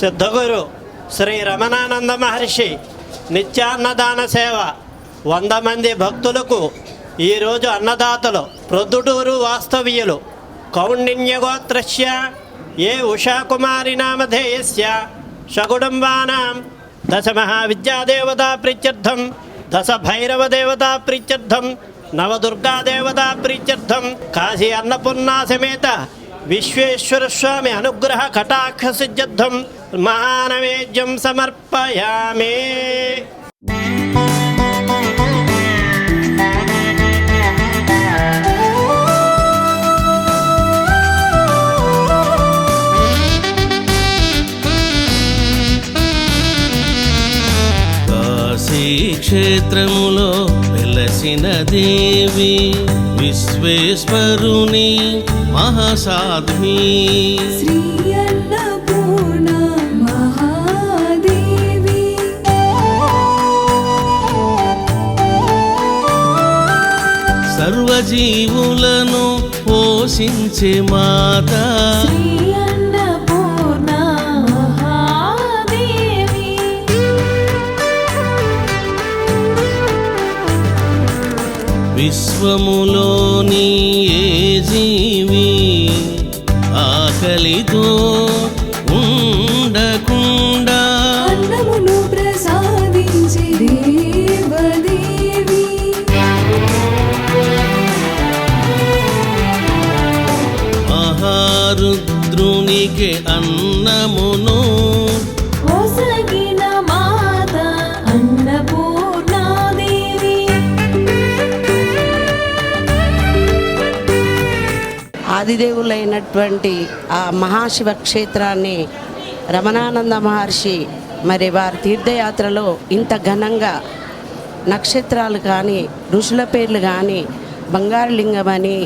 సిద్ధగురు శ్రీ రమణానంద మహర్షి నిత్యాన్నదాన సేవ 100 మంది భక్తులకు ఈరోజు అన్నదాతలు ప్రొద్దుటూరు వాస్తవ్యులు కౌండిన్యగోత్రస్య ఏ ఉషాకుమారి నామధేయస్య సకుటుంబానాం 10 మహావిద్యాదేవతా ప్రీత్యర్థం 10 భైరవదేవతా ప్రీత్యర్థం 9 దుర్గాదేవతా ప్రీత్యర్థం కాశీ అన్నపూర్ణా సమేత విశ్వేశ్వర స్వామి అనుగ్రహ కటాక్ష సిద్ధ్యర్థం మహానైవేద్యం సమర్పయామి. క్షేత్రములో వెలసిన దేవి విశ్వేశ్వరుని మహాసాధ్వి శ్రీ అన్నపూర్ణ మహాదేవి సర్వజీవులను పోషించే మాత విశ్వములోని ఏ జీవి ఆకలితో ఉండకుండా అన్నమును ప్రసాదించే దేవదేవి మహారుద్రునికి అన్నమును ఒసగిన మాత అన్నపూర్ణాదేవి. ఆదిదేవులైనటువంటి ఆ మహాశివ క్షేత్రాన్ని రమణానంద మహర్షి మరి వారి తీర్థయాత్రలో ఇంత ఘనంగా నక్షత్రాలు కానీ ఋషుల పేర్లు కానీ బంగారు లింగం అని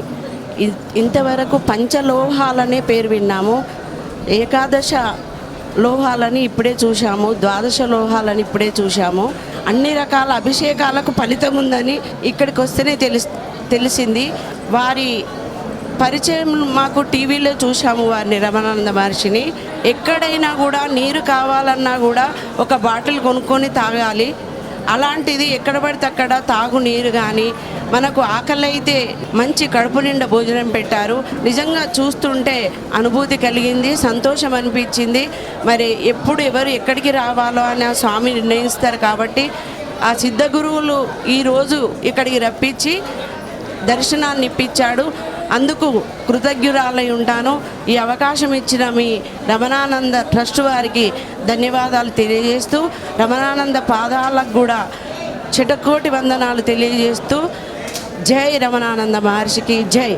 ఇంతవరకు పంచలోహాలనే పేరు విన్నాము. ఏకాదశ లోహాలని ఇప్పుడే చూశాము, 12 లోహాలని ఇప్పుడే చూశాము. అన్ని రకాల అభిషేకాలకు ఫలితం ఉందని ఇక్కడికి వస్తేనే తెలిసింది. వారి పరిచయం మాకు టీవీలో చూసాము వారిని, రమణానంద మహర్షిని. ఎక్కడైనా కూడా నీరు కావాలన్నా కూడా ఒక బాటిల్ కొనుక్కొని తాగాలి. అలాంటిది ఎక్కడ పడితే అక్కడ తాగునీరు కానీ, మనకు ఆకలి అయితే మంచి కడుపు నిండా భోజనం పెట్టారు. నిజంగా చూస్తుంటే అనుభూతి కలిగింది, సంతోషం అనిపించింది. మరి ఎప్పుడు ఎవరు ఎక్కడికి రావాలో అని ఆ స్వామి నిర్ణయిస్తారు కాబట్టి ఆ సిద్ధ గురువులు ఈరోజు ఇక్కడికి రప్పించి దర్శనాన్ని ఇప్పించాడు. అందుకు కృతజ్ఞురాలై ఉంటాను. ఈ అవకాశం ఇచ్చిన మీ రమణానంద ట్రస్ట్ వారికి ధన్యవాదాలు తెలియజేస్తూ, రమణానంద పాదాలకు కూడా శతకోటి వందనాలు తెలియజేస్తూ, జై రమణానంద మహర్షికి జై.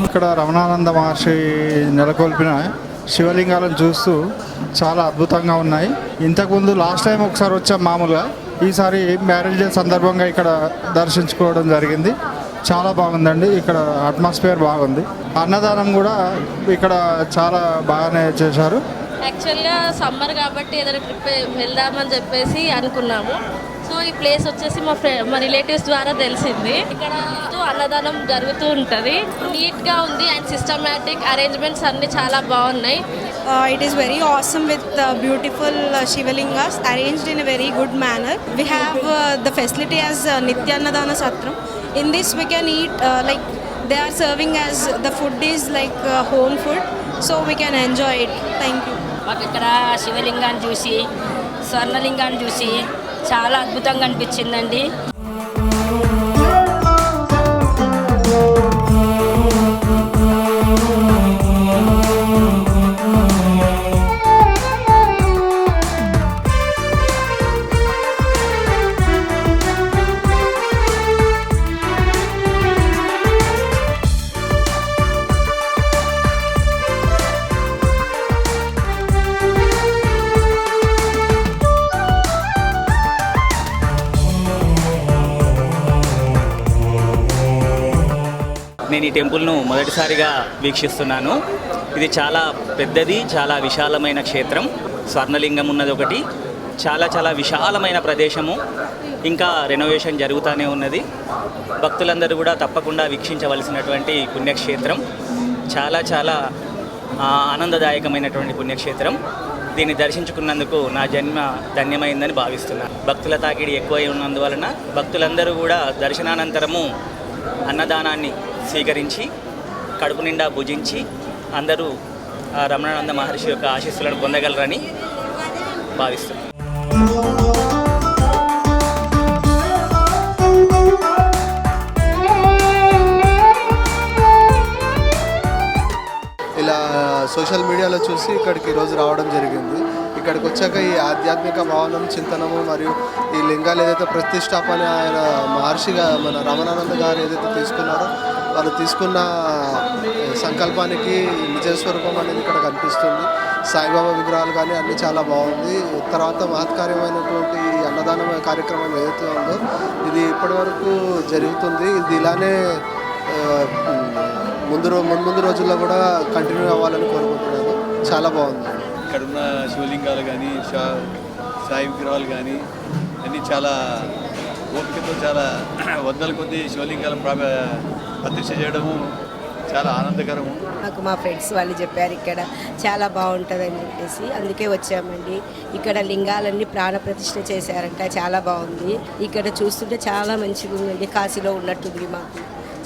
ఇక్కడ రమణానంద మహర్షి నెలకొల్పిన శివలింగాలను చూస్తూ చాలా అద్భుతంగా ఉన్నాయి. ఇంతకుముందు లాస్ట్ టైం ఒకసారి వచ్చాం మామూలుగా, ఈసారి మ్యారేజ్ డే సందర్భంగా ఇక్కడ దర్శించుకోవడం జరిగింది. చాలా బాగుందండి, ఇక్కడ అట్మాస్ఫియర్ బాగుంది. అన్నదానం కూడా ఇక్కడ చాలా బాగానే చేశారు. యాక్చువల్గా సమ్మర్ కాబట్టి ఏదైనా ట్రిప్ వెళ్దామని చెప్పేసి అనుకున్నాము. సో ఈ ప్లేస్ వచ్చేసి మా రిలేటివ్స్ ద్వారా తెలిసింది. ఇక్కడ అన్నదానం జరుగుతూ ఉంటుంది, నీట్గా ఉంది అండ్ సిస్టమాటిక్ అరేంజ్మెంట్స్ అన్నీ చాలా బాగున్నాయి. It is very awesome with beautiful Shivalingas arranged in a very good manner. We have the facility as Nityannadana Satram. In this we can eat like they are serving as the food is like home food, so we can enjoy it. Thank you. మాకు ఇక్కడ శివలింగాన్ని చూసి స్వర్ణలింగాన్ని చూసి చాలా అద్భుతంగా అనిపించిందండి. నేను ఈ టెంపుల్ను మొదటిసారిగా వీక్షిస్తున్నాను. ఇది చాలా పెద్దది, చాలా విశాలమైన క్షేత్రం. స్వర్ణలింగం ఉన్నది ఒకటి, చాలా విశాలమైన ప్రదేశము. ఇంకా రెనోవేషన్ జరుగుతూనే ఉన్నది. భక్తులందరూ కూడా తప్పకుండా వీక్షించవలసినటువంటి పుణ్యక్షేత్రం. చాలా ఆనందదాయకమైనటువంటి పుణ్యక్షేత్రం. దీన్ని దర్శించుకున్నందుకు నా జన్మ ధన్యమైందని భావిస్తున్నాను. భక్తుల తాకిడి ఎక్కువై ఉన్నందువలన భక్తులందరూ కూడా దర్శనానంతరము అన్నదానాన్ని స్వీకరించి కడుపు నిండా భుజించి అందరూ రమణానంద మహర్షి యొక్క ఆశీస్సులను పొందగలరని భావిస్తున్నాను. ఇలా సోషల్ మీడియాలో చూసి ఇక్కడికి ఈరోజు రావడం జరిగింది. ఇక్కడికి వచ్చాక ఈ ఆధ్యాత్మిక భావనం, చింతనము మరియు ఈ లింగాలు ఏదైతే ప్రతిష్టాపన ఆయన మహర్షిగా మన రమణానంద గారు ఏదైతే తీసుకున్నారో వాళ్ళు తీసుకున్న సంకల్పానికి నిజస్వరూపం అనేది ఇక్కడ కనిపిస్తుంది. సాయిబాబా విగ్రహాలు కానీ అన్నీ చాలా బాగుంది. తర్వాత మహత్కార్యమైనటువంటి ఈ అన్నదానం కార్యక్రమం ఏదైతే ఉందో ఇది ఇప్పటివరకు జరుగుతుంది. ఇది ఇలానే ముందు రోజుల్లో కూడా కంటిన్యూ అవ్వాలని కోరుకుంటున్నాను. చాలా బాగుంది. ఇక్కడున్న శివలింగాలు కానీ సాయి విగ్రహాలు కానీ అన్నీ చాలా ఓపికతో చాలా వందల కొద్ది శివలింగాలను ప్రతిష్ఠ చేయడము చాలా ఆనందకరము. నాకు మా ఫ్రెండ్స్ వాళ్ళు చెప్పారు ఇక్కడ చాలా బాగుంటుందని చెప్పేసి, అందుకే వచ్చామండి. ఇక్కడ లింగాలన్నీ ప్రాణప్రతిష్ఠ చేశారంట, చాలా బాగుంది. ఇక్కడ చూస్తుంటే చాలా మంచిగా ఉందండి, కాశీలో ఉన్నట్టుంది. మాకు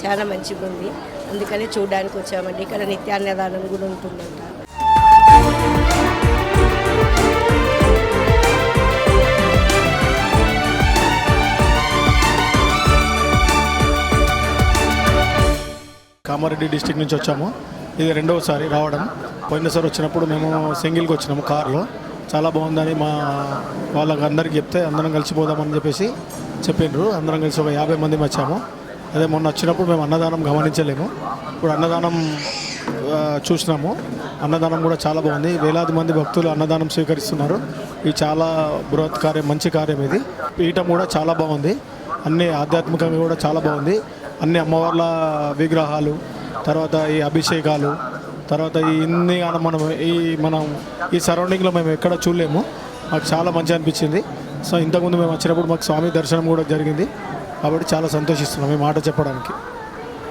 చాలా మంచిగా ఉంది, అందుకనే చూడడానికి వచ్చామండి. ఇక్కడ నిత్యాన్నదానం కూడా ఉంటుందంట. కామారెడ్డి డిస్టిక్ నుంచి వచ్చాము. ఇది రెండవసారి రావడం. పోయినసారి వచ్చినప్పుడు మేము సింగిల్కి వచ్చినాము కార్లో. చాలా బాగుందని మా వాళ్ళకి అందరికి చెప్తే అందరం కలిసిపోదామని చెప్పేసి చెప్పిండ్రు. అందరం కలిసి ఒక 50 మంది వచ్చాము. అదే మొన్న వచ్చినప్పుడు మేము అన్నదానం గమనించలేము, ఇప్పుడు అన్నదానం చూసినాము. అన్నదానం కూడా చాలా బాగుంది. వేలాది మంది భక్తులు అన్నదానం స్వీకరిస్తున్నారు. ఇది చాలా బృహత్ కార్యం, మంచి కార్యం ఇది. పీఠం కూడా చాలా బాగుంది, అన్ని ఆధ్యాత్మికంగా కూడా చాలా బాగుంది. అన్ని అమ్మవార్ల విగ్రహాలు, తర్వాత ఈ అభిషేకాలు, తర్వాత ఇన్ని మనం ఈ సరౌండింగ్లో మేము ఎక్కడ చూడలేము. మాకు చాలా మంచిగా అనిపించింది. సో ఇంతకుముందు మేము వచ్చినప్పుడు మాకు స్వామి దర్శనం కూడా జరిగింది, కాబట్టి చాలా సంతోషిస్తున్నాం ఈ మాట చెప్పడానికి.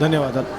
ధన్యవాదాలు.